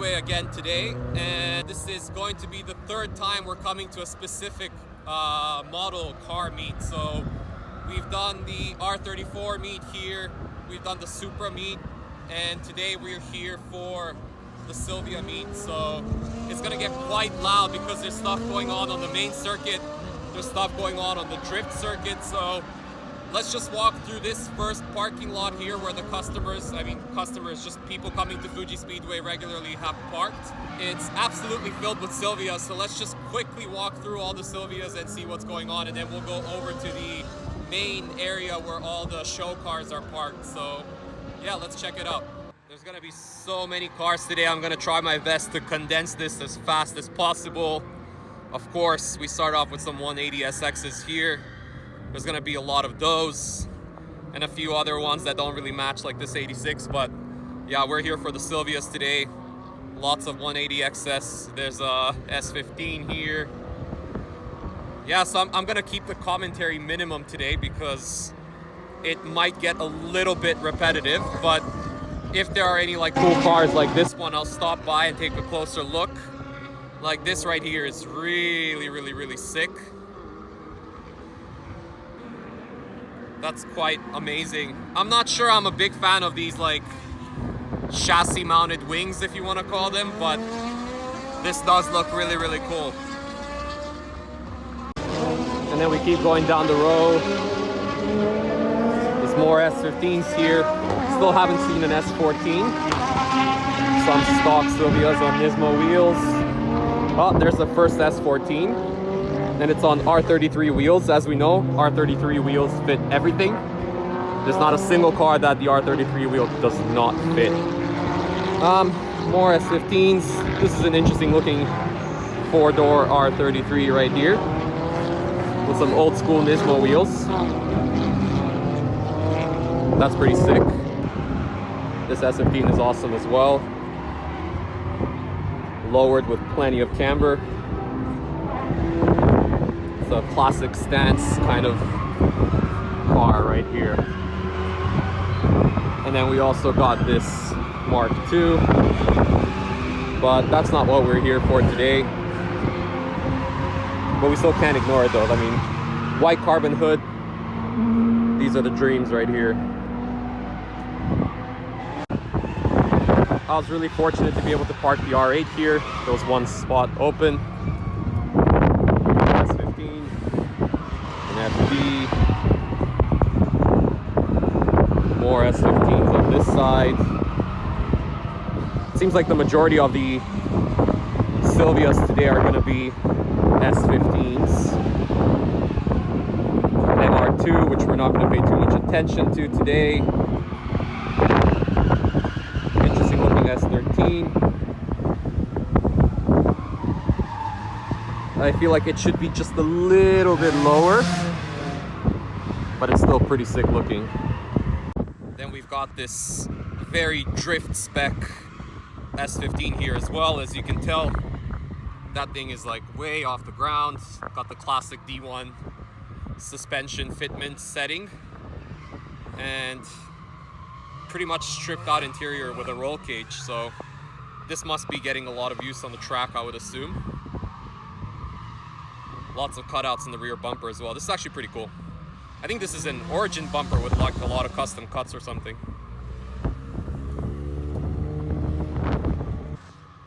Speedway again today, and this is going to be the third time we're coming to a specific model car meet. So we've done the R34 meet here, we've done the Supra meet, and today we're here for the Silvia meet. So it's gonna get quite loud because there's stuff going on the main circuit, there's stuff going on the drift circuit. So let's just walk through this first parking lot here where the customers, just people coming to Fuji Speedway regularly have parked. It's absolutely filled with Silvias, so let's just quickly walk through all the Silvias and see what's going on, and then we'll go over to the main area where all the show cars are parked. So yeah, let's check it out. There's gonna be so many cars today. I'm gonna try my best to condense this as fast as possible. Of course, we start off with some 180 SXs here. There's gonna be a lot of those and a few other ones that don't really match like this 86, but yeah, we're here for the Silvias today. Lots of 180 XS. There's a S15 here. Yeah, so I'm gonna keep the commentary minimum today because it might get a little bit repetitive, but if there are any like cool cars like this one, I'll stop by and take a closer look. Like this right here is really sick. That's quite amazing. I'm not sure I'm a big fan of these like chassis mounted wings, if you want to call them, but this does look really cool. And then we keep going down the road. There's more S15s here. Still haven't seen an S14. Some stock Silvias on Nismo wheels. Oh, there's the first S14. And it's on R33 wheels. As we know, R33 wheels fit everything. There's not a single car that the R33 wheel does not fit. More S15s. This is an interesting looking four-door R33 right here with some old school Nismo wheels. That's pretty sick. This S15 is awesome as well. Lowered with plenty of camber. A classic stance kind of car right here. And then we also got this Mark II, but that's not what we're here for today. But we still can't ignore it though. I mean, white carbon hood, these are the dreams right here. I was really fortunate to be able to park the R8 here. There was one spot open. FD, more S15s on this side. It seems like the majority of the Silvias today are going to be S15s. And then R2, which we're not going to pay too much attention to today. Interesting looking S13. I feel like it should be just a little bit lower, but it's still pretty sick looking. Then we've got this very drift spec S15 here as well. As you can tell, that thing is like way off the ground. Got the classic D1 suspension fitment setting and pretty much stripped out interior with a roll cage. So this must be getting a lot of use on the track, I would assume. Lots of cutouts in the rear bumper as well. This is actually pretty cool. I think this is an origin bumper with like a lot of custom cuts or something.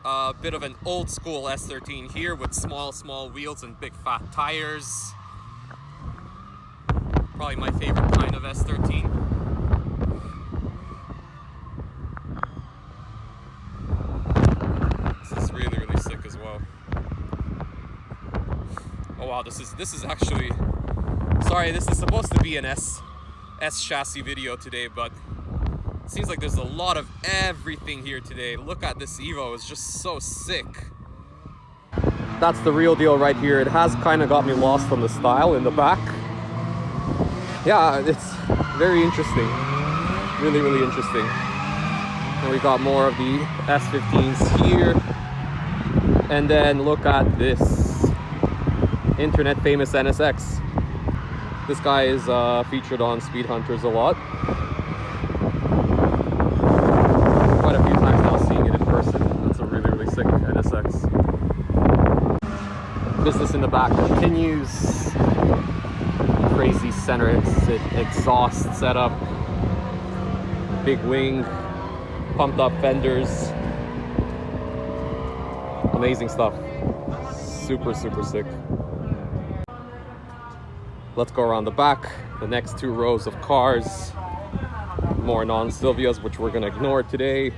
A bit of an old school S13 here with small wheels and big fat tires. Probably my favorite kind of S13. This is really sick as well. Oh wow, this is actually, sorry, this is supposed to be an S chassis video today, but it seems like there's a lot of everything here today. Look at this Evo, it's just so sick. That's the real deal right here. It has kind of got me lost on the style in the back. Yeah, it's very interesting. Really interesting. And we got more of the S15s here. And then look at this internet famous NSX. This guy is featured on Speed Hunters a lot. Quite a few times now seeing it in person. That's a really in the back continues. Crazy center exhaust setup. Big wing. Pumped up fenders. Amazing stuff. Super, super sick. Let's go around the back. The next 2 rows of cars. More non-Silvias, which we're gonna ignore today.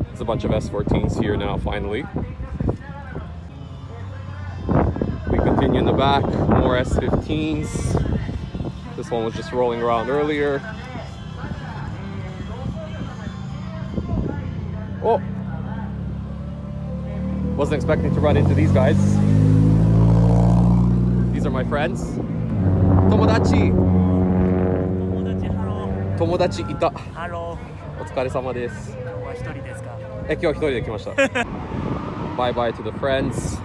There's a bunch of S14s here now, finally. We continue in the back, more S15s. This one was just rolling around earlier. Oh! Wasn't expecting to run into these guys. These are my friends. Tomodachi! Tomodachi ita. Hello. お疲れ様です。今日は一人ですか？今日一人で来ました。Bye bye to the friends.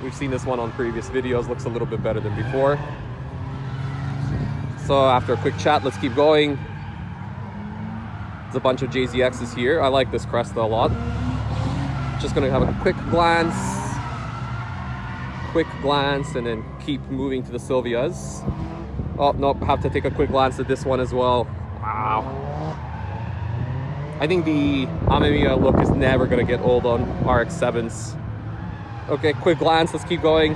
We've seen this one on previous videos. Looks a little bit better than before. So after a quick chat, let's keep going. There's a bunch of JZXs here. I like this Cresta a lot. Just gonna have a quick glance, and then keep moving to the Silvias. Oh, nope, have to take a quick glance at this one as well. Wow. I think the Amemiya look is never gonna get old on RX-7s. Okay, quick glance, let's keep going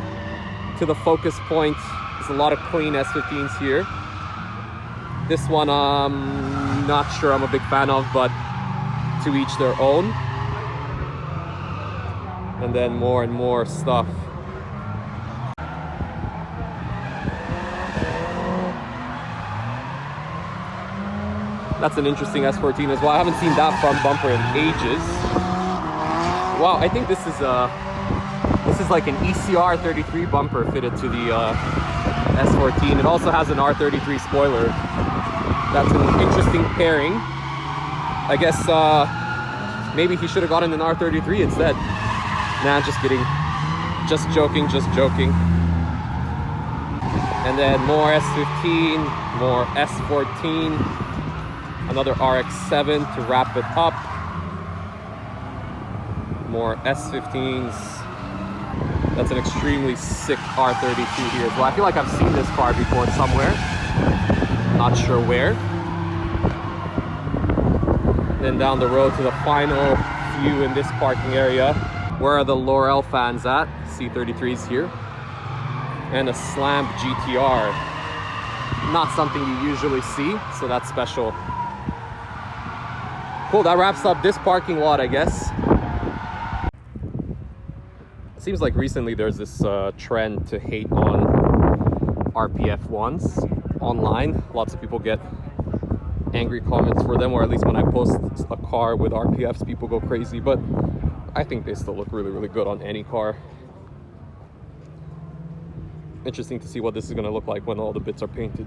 to the focus point. There's a lot of clean S15s here. This one, not sure I'm a big fan of, but to each their own. And then more and more stuff. That's an interesting S14 as well. I haven't seen that front bumper in ages. Wow, I think this is like an ECR 33 bumper fitted to the S14. It also has an R33 spoiler. That's an interesting pairing. I guess maybe he should have gotten an R33 instead. Nah, just kidding. Just joking, just joking. And then more S15, more S14. Another RX-7 to wrap it up. More S15s. That's an extremely sick R32 here as well. I feel like I've seen this car before somewhere. Not sure where. Then down the road to the final few in this parking area. Where are the Laurel fans at? C33s here. And a Slamp GTR. Not something you usually see, so that's special. Cool, that wraps up this parking lot, I guess. Seems like recently there's this trend to hate on RPF ones online. Lots of people get angry comments for them, or at least when I post a car with RPFs, people go crazy, but I think they still look really, really good on any car. Interesting to see what this is going to look like when all the bits are painted.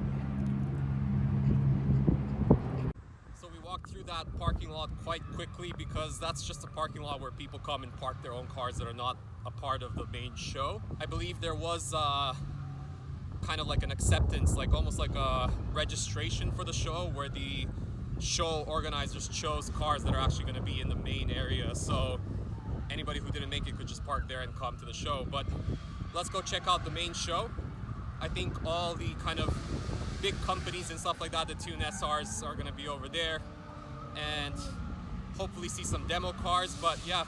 So we walked through that parking lot quite quickly because that's just a parking lot where people come and park their own cars that are not a part of the main show. I believe there was kind of like an acceptance, like almost like a registration for the show where the show organizers chose cars that are actually going to be in the main area. So anybody who didn't make it could just park there and come to the show. But let's go check out the main show. I think all the kind of big companies and stuff like that, the Tune SRs, are going to be over there. And hopefully see some demo cars. But yeah,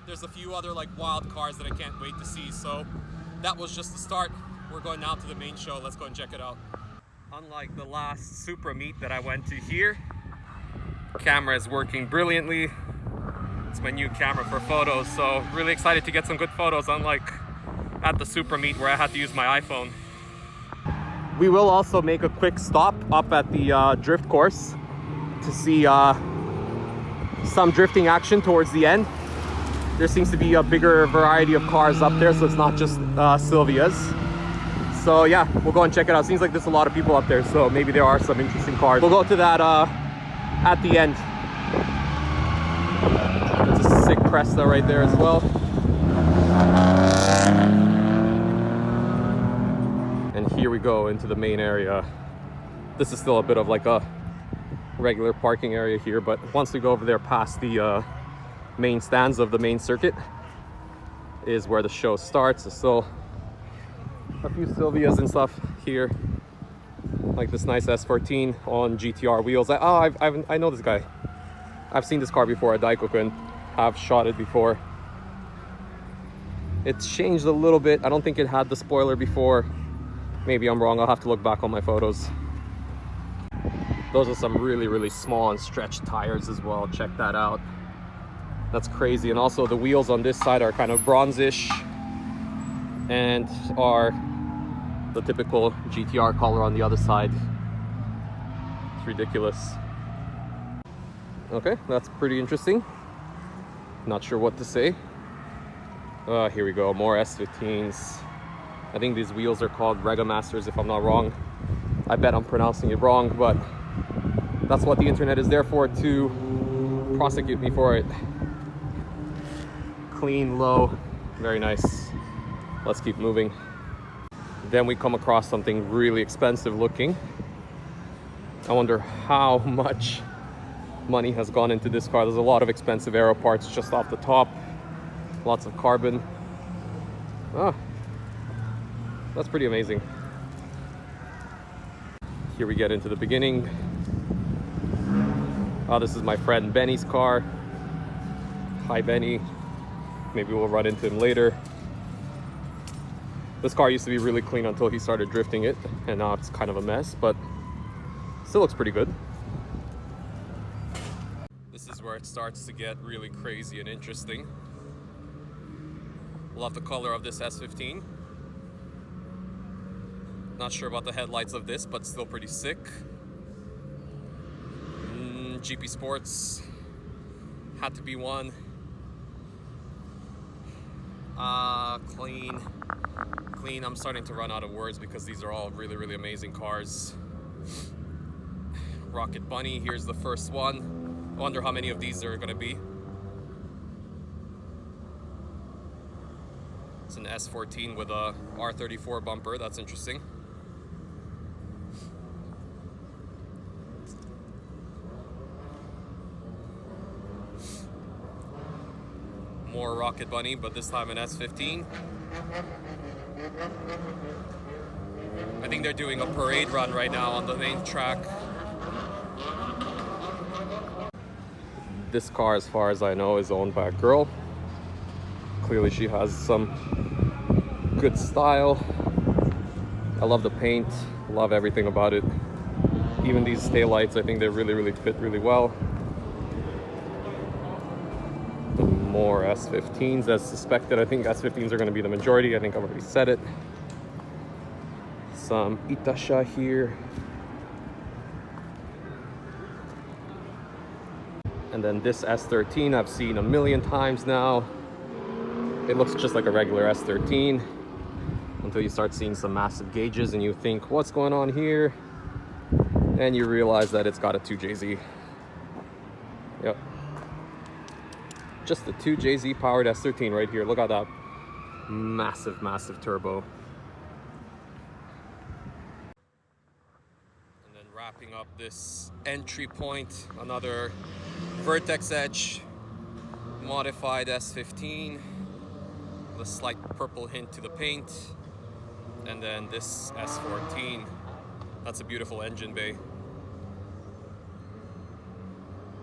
there's a few other like wild cars that I can't wait to see. So that was just the start. We're going now to the main show. Let's go and check it out. Unlike the last Supra meet that I went to here, camera is working brilliantly. It's my new camera for photos, so really excited to get some good photos, unlike at the Supra meet where I had to use my iPhone. We will also make a quick stop up at the drift course to see some drifting action towards the end. There seems to be a bigger variety of cars up there, so it's not just Silvias. So yeah, we'll go and check it out. Seems like there's a lot of people up there, so maybe there are some interesting cars. We'll go to that at the end. There's a sick Cresta right there as well. And here we go into the main area. This is still a bit of like a regular parking area here, but once we go over there past the main stands of the main circuit is where the show starts. There's still a few Silvias and stuff here, like this nice S14 on GTR wheels. I know this guy. I've seen this car before at Daikoku and have shot it before. It's changed a little bit. I don't think it had the spoiler before. Maybe I'm wrong. I'll have to look back on my photos. Those are some really, really small and stretched tires as well. Check that out. That's crazy. And also the wheels on this side are kind of bronzish and are the typical GTR color on the other side. It's ridiculous. Okay, that's pretty interesting. Not sure what to say. Here we go, more S15s. I think these wheels are called Regamasters, if I'm not wrong. I bet I'm pronouncing it wrong, but that's what the internet is there for, to prosecute me for it. Clean, low, very nice. Let's keep moving. Then we come across something really expensive looking. I wonder how much money has gone into this car. There's a lot of expensive aero parts just off the top. Lots of carbon. Ah, that's pretty amazing. Here we get into the beginning. This is my friend Benny's car. Hi Benny. Maybe we'll run into him later. This car used to be really clean until he started drifting it, and now it's kind of a mess, but still looks pretty good. This is where it starts to get really crazy and interesting. Love the color of this S15. Not sure about the headlights of this, but still pretty sick. GP Sports had to be one. Clean. I'm starting to run out of words because these are all really, really amazing cars. Rocket Bunny, here's the first one. I wonder how many of these there are going to be. It's an S14 with a R34 bumper. That's interesting. More Rocket Bunny, but this time an S15. I think they're doing a parade run right now on the main track. This car, as far as I know, is owned by a girl. Clearly she has some good style. I love the paint, love everything about it. Even these taillights, I think they really, really fit really well. More S15s as suspected. I think S15s are going to be the majority. I think I've already said it. Some Itasha here. And then this S13 I've seen a million times now. It looks just like a regular S13 until you start seeing some massive gauges and you think, what's going on here? And you realize that it's got a 2JZ. Yep. Just the 2JZ powered S13 right here. Look at that massive, massive turbo. And then wrapping up this entry point, another Vertex Edge modified S15. The slight purple hint to the paint. And then this S14. That's a beautiful engine bay.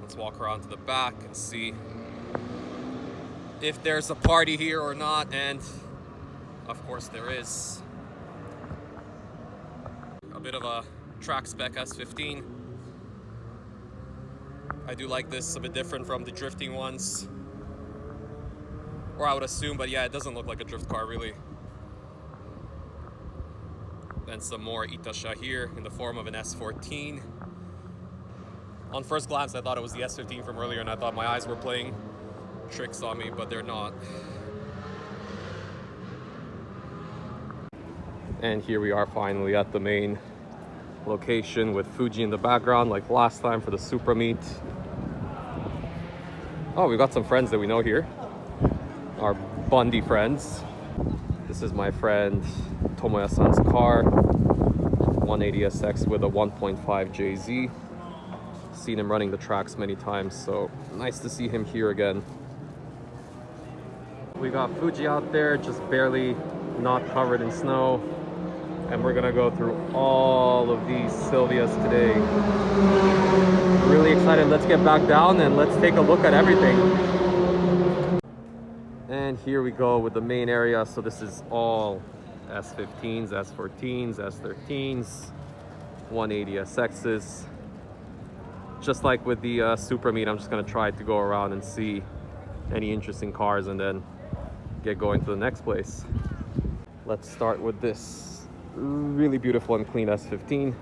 Let's walk around to the back and see if there's a party here or not, and of course there is. A bit of a track spec S15. I do like this, a bit different from the drifting ones, or I would assume, but yeah, it doesn't look like a drift car really. Then some more Itasha here in the form of an S14. On first glance I thought it was the S15 from earlier, and I thought my eyes were playing tricks on me, but they're not. And here we are finally at the main location with Fuji in the background, like last time for the Supra meet. Oh, we've got some friends that we know here, our Bundy friends. This is my friend Tomoya-san's car, 180SX with a 1.5 JZ. Seen him running the tracks many times, so nice to see him here again. We got Fuji out there, just barely not covered in snow. And we're gonna go through all of these Silvias today. Really excited. Let's get back down and let's take a look at everything. And here we go with the main area. So this is all S15s, S14s, S13s, 180 SXs. Just like with the Supra meet, I'm just gonna try to go around and see any interesting cars and then get going to the next place. Let's start with this really beautiful and clean S15.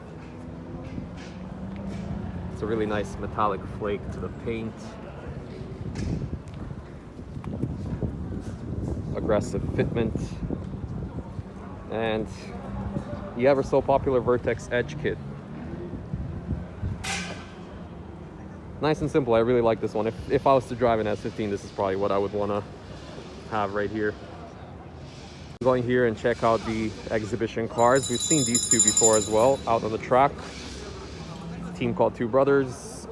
It's a really nice metallic flake to the paint. Aggressive fitment. And the ever so popular Vertex Edge kit. Nice and simple. I really like this one. If I was to drive an S15, this is probably what I would want to have right here. I'm going here and check out the exhibition cars. We've seen these two before as well, out on the track. A team called Two Brothers.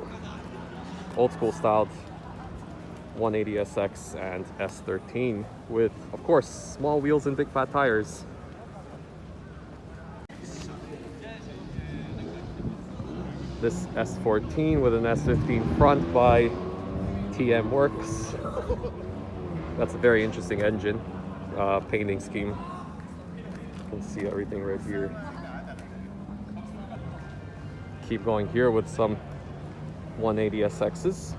Old school styled 180 SX and S13 with, of course, small wheels and big fat tires. This S14 with an S15 front by TM Works. That's a very interesting engine painting scheme. You can see everything right here. Keep going here with some 180 SXs.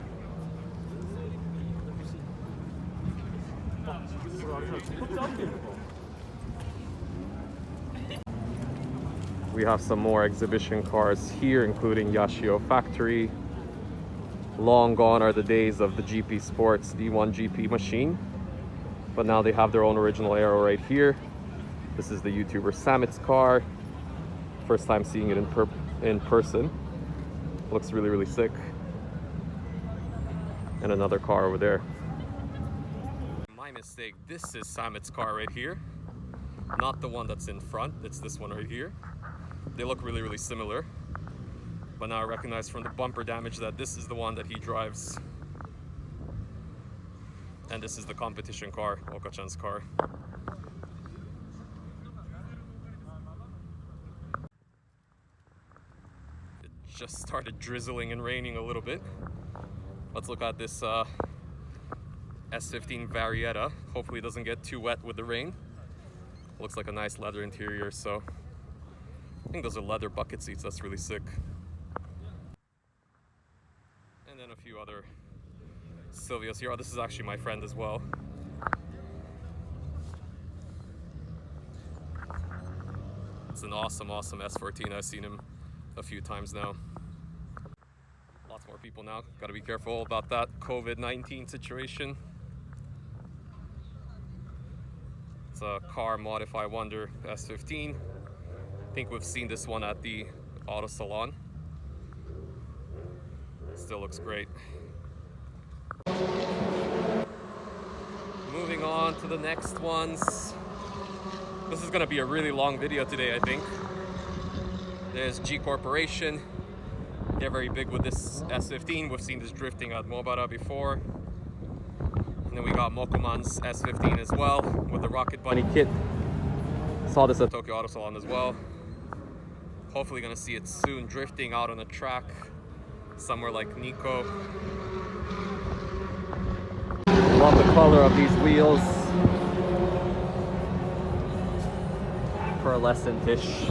We have some more exhibition cars here, including Yashio Factory. Long gone are the days of the GP Sports D1 GP machine, but now they have their own original aero right here. This is the YouTuber Samit's car. First time seeing it in person. Looks really, really sick. And another car over there. My mistake, this is Samit's car right here. Not the one that's in front, it's this one right here. They look really, really similar. But now I recognize from the bumper damage that this is the one that he drives. And this is the competition car, Okachan's car. It just started drizzling and raining a little bit. Let's look at this S15 Varietta. Hopefully it doesn't get too wet with the rain. Looks like a nice leather interior, so I think those are leather bucket seats. That's really sick. And then a few other Silvias here. Oh, this is actually my friend as well. It's an awesome, awesome S14. I've seen him a few times now. Lots more people now. Got to be careful about that COVID-19 situation. It's a car Modify Wonder S15. I think we've seen this one at the auto salon. Still looks great. Moving on to the next ones. This is gonna be a really long video today, I think. There's G Corporation. They're very big with this S15. We've seen this drifting at Mobara before. And then we got Mokoman's S15 as well with the Rocket Bunny kit. Saw this at Tokyo Auto Salon as well. Hopefully gonna see it soon drifting out on a track somewhere like Nico. Love the color of these wheels. Pearlescent-ish.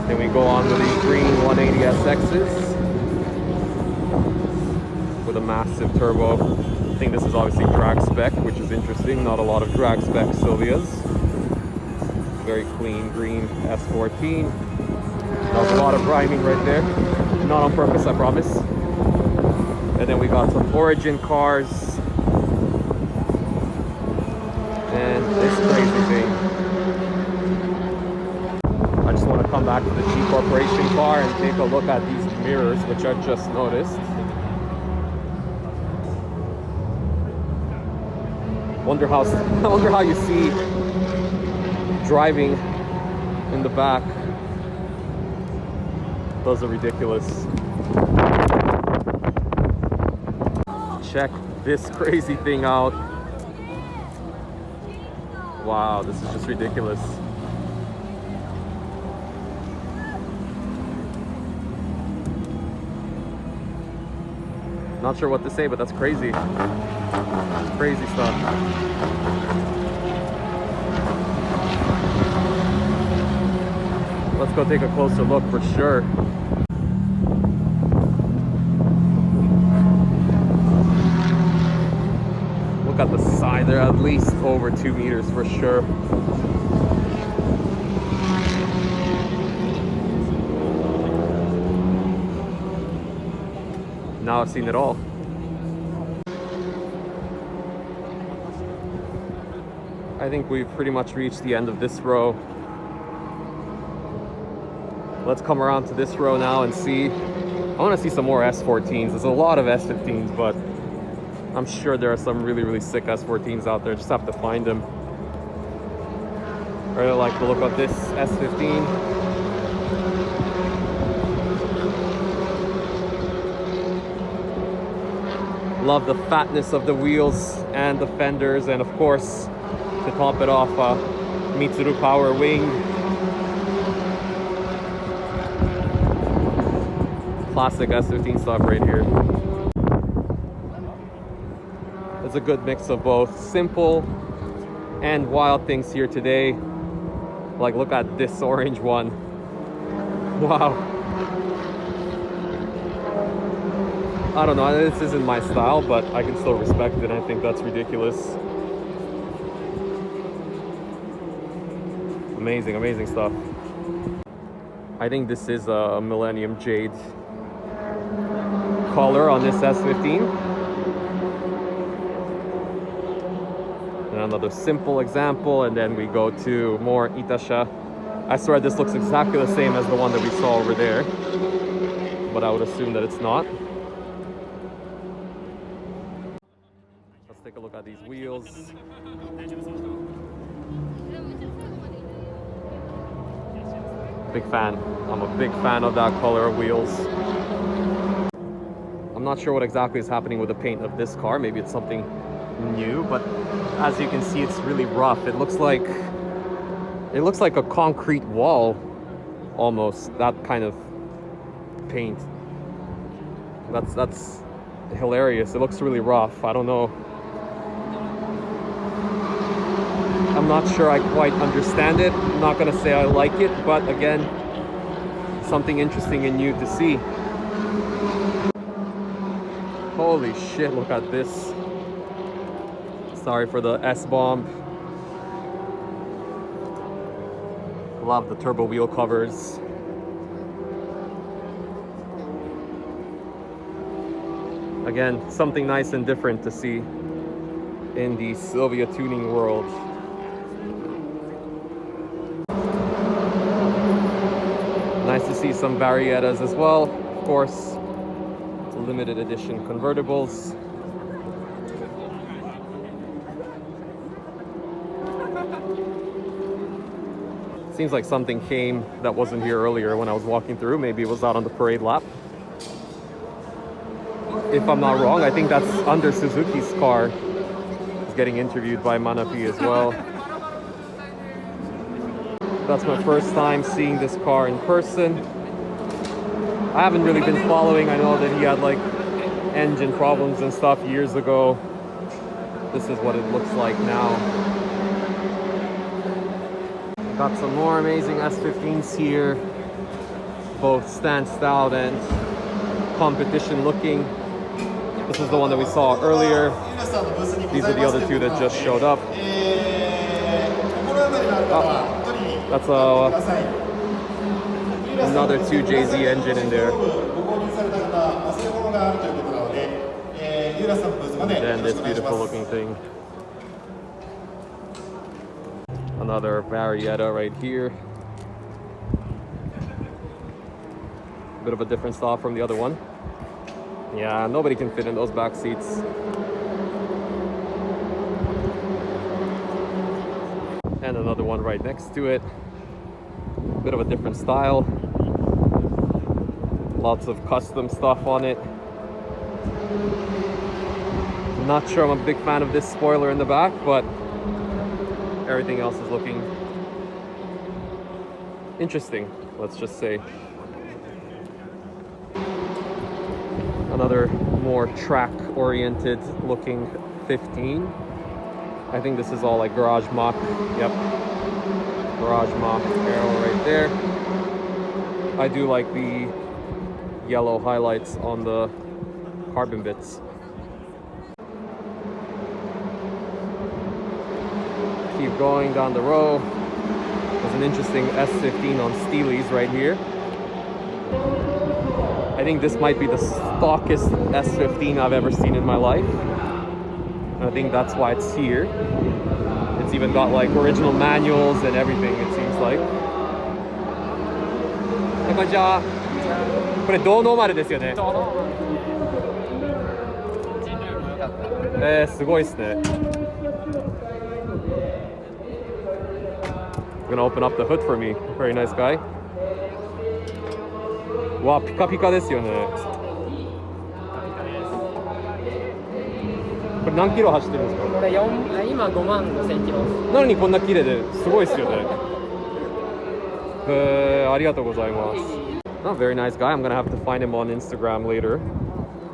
Then we go on with these green 180 SXs with a massive turbo. I think this is obviously drag spec, which is interesting. Not a lot of drag spec Silvias. Very clean green S14. That was a lot of rhyming right there. Not on purpose, I promise. And then we got some Origin cars. And this crazy thing. I just want to come back to the G Corporation car and take a look at these mirrors, which I just noticed. I wonder how you see driving in the back. Those are ridiculous. Check this crazy thing out. Wow, this is just ridiculous. Not sure what to say, but that's crazy. Crazy stuff. Let's go take a closer look for sure. Look at the side, they're at least over 2 meters for sure. Now I've seen it all. I think we've pretty much reached the end of this row. Let's come around to this row now and see. I want to see some more S14s. There's a lot of S15s, but I'm sure there are some really, really sick S14s out there. Just have to find them. I really like the look of this S15. Love the fatness of the wheels and the fenders, and of course, to top it off, Mitsuru Power Wing. Classic S15 stuff right here. It's a good mix of both simple and wild things here today. Like, look at this orange one. Wow. I don't know, this isn't my style, but I can still respect it. I think that's ridiculous. Amazing, amazing stuff. I think this is a Millennium Jade color on this S15. And another simple example, and then we go to more Itasha. I swear this looks exactly the same as the one that we saw over there, but I would assume that it's not. Let's take a look at these wheels. Big fan. I'm a big fan of that color of wheels. I'm not sure what exactly is happening with the paint of this car. Maybe it's something new, but as you can see, it's really rough. It looks like a concrete wall, almost. That kind of paint. That's hilarious. It looks really rough. I don't know. I'm not sure I quite understand it. I'm not gonna say I like it, but again, something interesting and new to see. Holy shit, look at this. Sorry for the S-bomb. Love the turbo wheel covers. Again, something nice and different to see in the Silvia tuning world. Nice to see some Variettas as well, of course. Limited edition convertibles. Seems like something came that wasn't here earlier when I was walking through. Maybe it was out on the parade lap. If I'm not wrong, I think that's under Suzuki's car. He's getting interviewed by Manapi as well. That's my first time seeing this car in person. I haven't really been following. I know that he had like engine problems and stuff years ago. This is what it looks like now. Got some more amazing S15s here, both stand styled and competition looking. This is the one that we saw earlier. These are the other two that just showed up. Oh, that's another 2JZ engine in there. And this beautiful looking thing. Another Varietta right here. A bit of a different style from the other one. Yeah, nobody can fit in those back seats. And another one right next to it. A bit of a different style. Lots of custom stuff on it. I'm not sure I'm a big fan of this spoiler in the back, but Everything else is looking interesting, let's just say. Another more track-oriented looking 15. I think this is all like garage mock. Yep, garage mock arrow right there. I do like the yellow highlights on the carbon bits. Keep going down the row. There's an interesting S15 on Steelies right here. I think this might be the stockest S15 I've ever seen in my life. And I think that's why it's here. It's even got like original manuals and everything, it seems like. こんにちは。これ銅ノーマルですよね。すごいですね。Gonna open up the hood for me. Very nice guy. わ、ピカピカですよね。これ何キロ走ってるんですか？これ今5万5,000キロ。なのにこんな綺麗ですごいですよね。ありがとうございます。Not a very nice guy. I'm gonna have to find him on Instagram later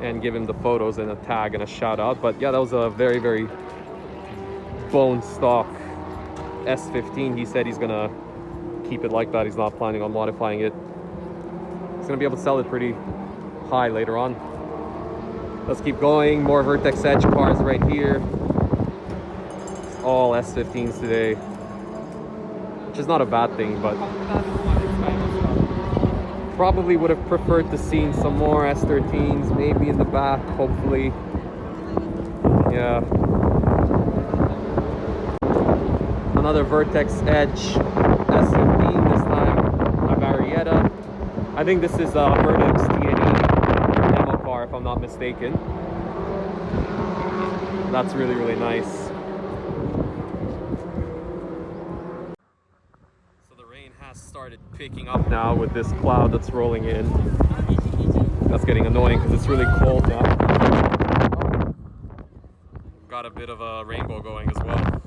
and give him the photos and a tag and a shout out. But yeah, that was a very, very bone stock S15. He said he's gonna keep it like that. He's not planning on modifying it. He's gonna be able to sell it pretty high later on. Let's keep going. More Vertex Edge cars right here. It's all S15s today, which is not a bad thing, but probably would have preferred to see some more S13s, maybe in the back, hopefully. Yeah. Another Vertex Edge S15, this time a Varietta. I think this is a Vertex TNE demo car, if I'm not mistaken. That's really, really nice. So the rain has started picking up now with this cloud that's rolling in. That's getting annoying because it's really cold now. Got a bit of a rainbow going as well.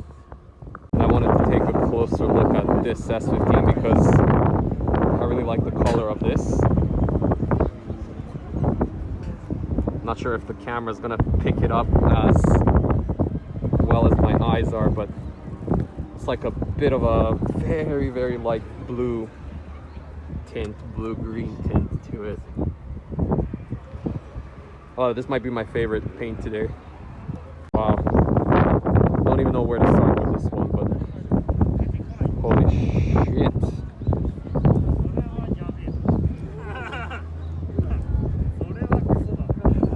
I wanted to take a closer look at this S15 because I really like the color of this. Not sure if the camera's gonna pick it up as well as my eyes are, but it's like a bit of a very, very light blue tint, blue-green tint to it. Oh, this might be my favorite paint today. Wow. Don't even know where to start with this one, but holy shit.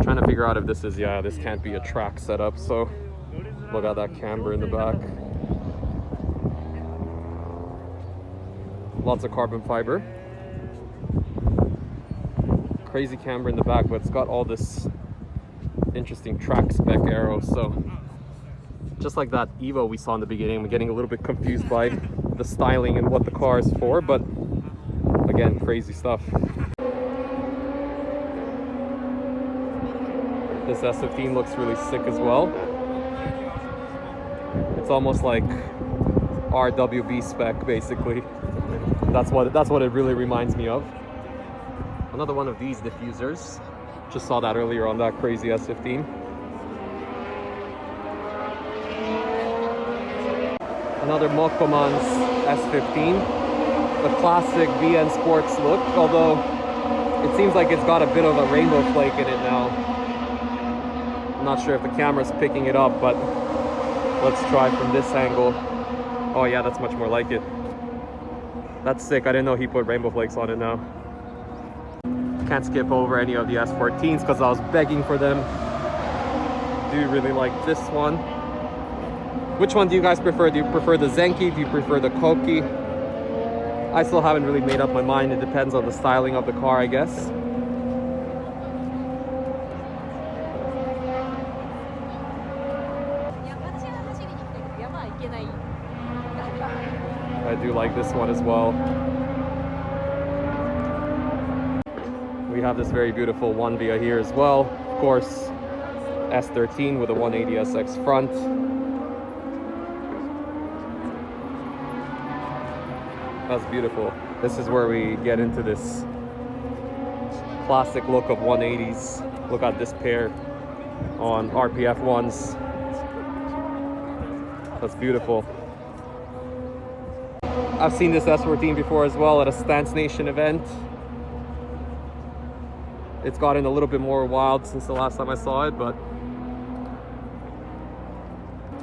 Trying to figure out if this is, yeah, this can't be a track setup, so look at that camber in the back. Lots of carbon fiber. Crazy camber in the back, but it's got all this interesting track spec arrows, so just like that Evo we saw in the beginning, I'm getting a little bit confused by the styling and what the car is for, but again, crazy stuff. This S15 looks really sick as well. It's almost like RWB spec, basically. That's what it really reminds me of. Another one of these diffusers. Just saw that earlier on that crazy S15. Another Mokoman's S15. The classic BN Sports look, although it seems like it's got a bit of a rainbow flake in it now. I'm not sure if the camera's picking it up, but let's try from this angle. Oh yeah, that's much more like it. That's sick. I didn't know he put rainbow flakes on it now. Can't skip over any of the S14s because I was begging for them. Do really like this one. Which one do you guys prefer? Do you prefer the Zenki? Do you prefer the Koki? I still haven't really made up my mind. It depends on the styling of the car, I guess. I do like this one as well. We have this very beautiful 1Via here as well. Of course, S13 with a 180SX front. That's beautiful. This is where we get into this classic look of 180s. Look at this pair on RPF ones. That's beautiful. I've seen this S14 before as well at a Stance Nation event. It's gotten a little bit more wild since the last time I saw it, but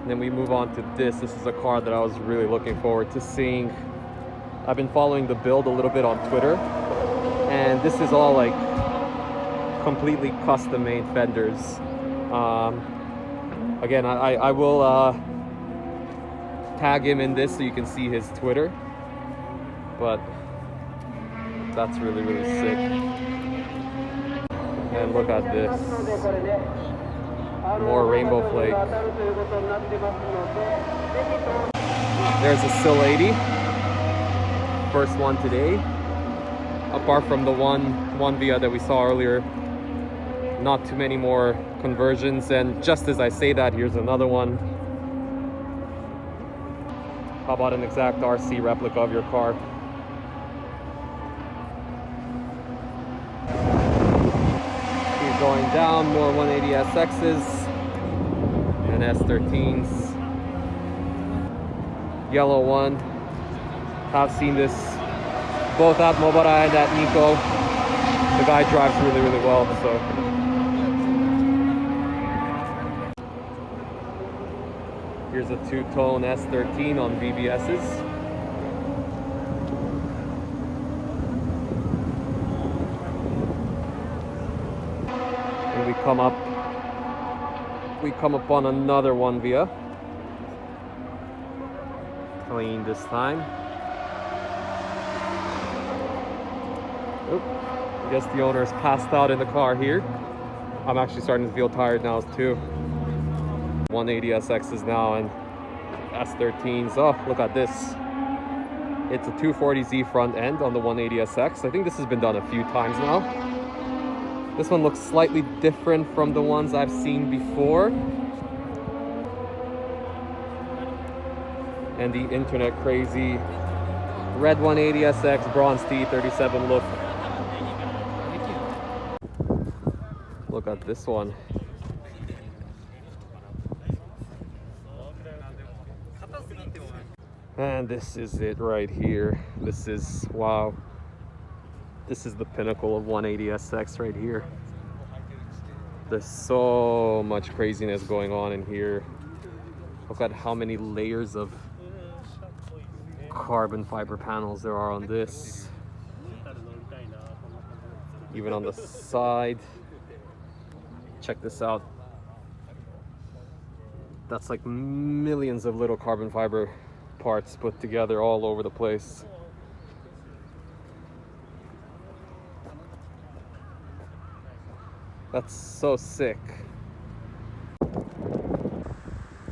then we move on to this. This is a car that I was really looking forward to seeing. I've been following the build a little bit on Twitter, and this is all like completely custom made fenders. Again, I will tag him in this so you can see his Twitter, but that's really, really sick. And look at this. More rainbow flake. There's a Sil 80. First one today. Apart from the one Via that we saw earlier, not too many more conversions. And just as I say that, here's another one. How about an exact RC replica of your car? Keep going down, more 180 SXs and S13s. Yellow one. I've seen this both at Mobara and at Nico. The guy drives really, really well, so. Here's a two-tone S13 on BBSs. And we come up on another one Via. Clean this time. Oop. I guess the owner is passed out in the car here. I'm actually starting to feel tired now too. 180 SXs now and S13s. Oh, look at this. It's a 240Z front end on the 180 SX. I think this has been done a few times now. This one looks slightly different from the ones I've seen before. And the internet crazy red 180 SX bronze T37 look. Look at this one. And this is it right here. This is, wow. This is the pinnacle of 180 SX right here. There's so much craziness going on in here. Look at how many layers of carbon fiber panels there are on this. Even on the side. Check this out. That's like millions of little carbon fiber parts put together all over the place. That's so sick.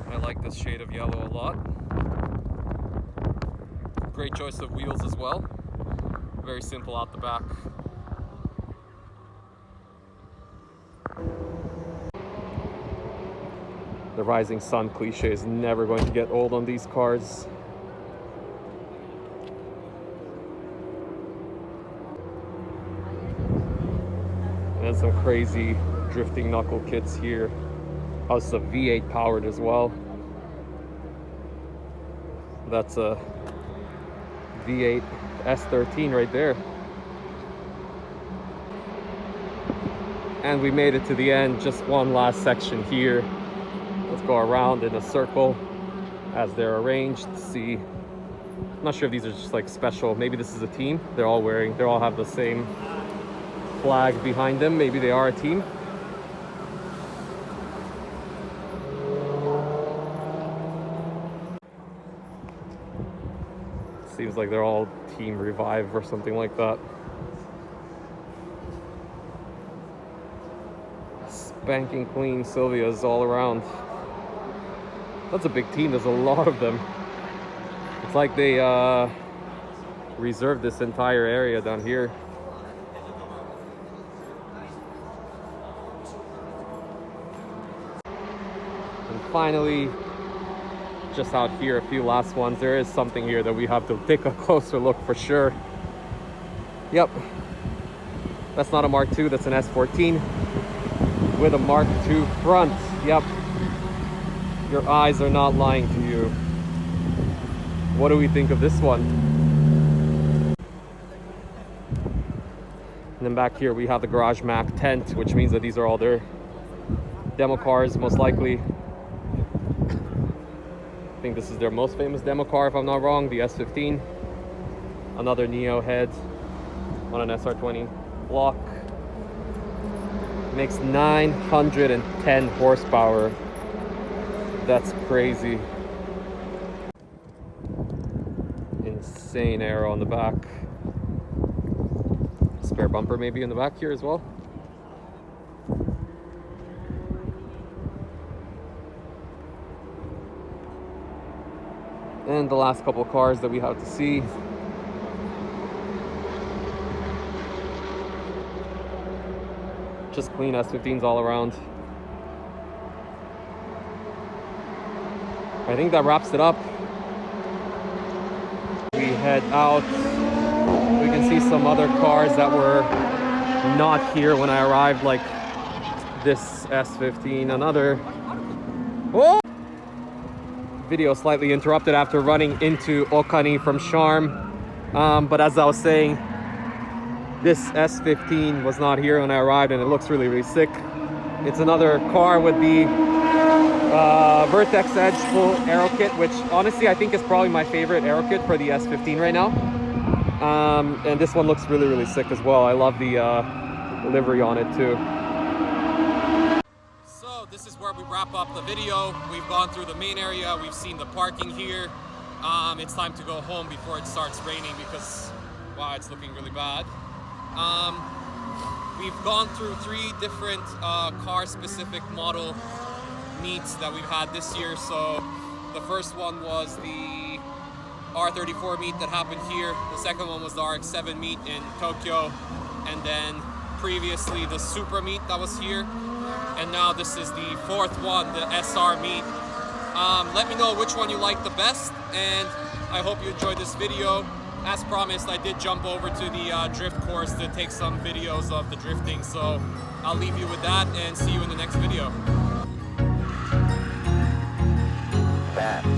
I like this shade of yellow a lot. Great choice of wheels as well. Very simple out the back. The rising sun cliche is never going to get old on these cars. And some crazy drifting knuckle kits here. Oh, it's a V8 powered as well. That's a V8 S13 right there. And we made it to the end, just one last section here. Let's go around in a circle as they're arranged to see. I'm not sure if these are just like special. Maybe this is a team. They all have the same flag behind them. Maybe they are a team. Seems like they're all Team Revive or something like that. Spanking clean Silvias all around. That's a big team. There's a lot of them. It's like they reserved this entire area down here. And finally, just out here, a few last ones. There is something here that we have to take a closer look for sure. Yep, that's not a Mark II, that's an S14 with a Mark II front. Yep, your eyes are not lying to you. What do we think of this one? And then back here we have the Garage Mac tent, which means that these are all their demo cars, most likely. I think this is their most famous demo car, if I'm not wrong, the S15. Another Neo head on an SR20 block. Makes 910 horsepower. That's crazy. Insane aero on the back. Spare bumper maybe in the back here as well. And the last couple of cars that we have to see. Just clean S15s all around. I think that wraps it up. We head out. We can see some other cars that were not here when I arrived, like this S15, another. Whoa! Video slightly interrupted after running into Okani from Charm. But as I was saying, this S15 was not here when I arrived, and it looks really, really sick. It's another car with the Vertex Edge full aero kit, which honestly I think is probably my favorite aero kit for the S15 right now. And this one looks really, really sick as well. I love the livery on it too. So this is where we wrap up the video. We've gone through the main area. We've seen the parking here. It's time to go home before it starts raining because, wow, it's looking really bad. We've gone through 3 different car-specific model meets that we've had this year. So the first one was the R34 meet that happened here. The second one was the RX-7 meet in Tokyo. And then previously the Supra meet that was here. And now this is the 4th one, the SR meet. Let me know which one you like the best, and I hope you enjoyed this video. As promised, I did jump over to the drift course to take some videos of the drifting, so I'll leave you with that and see you in the next video. Bad.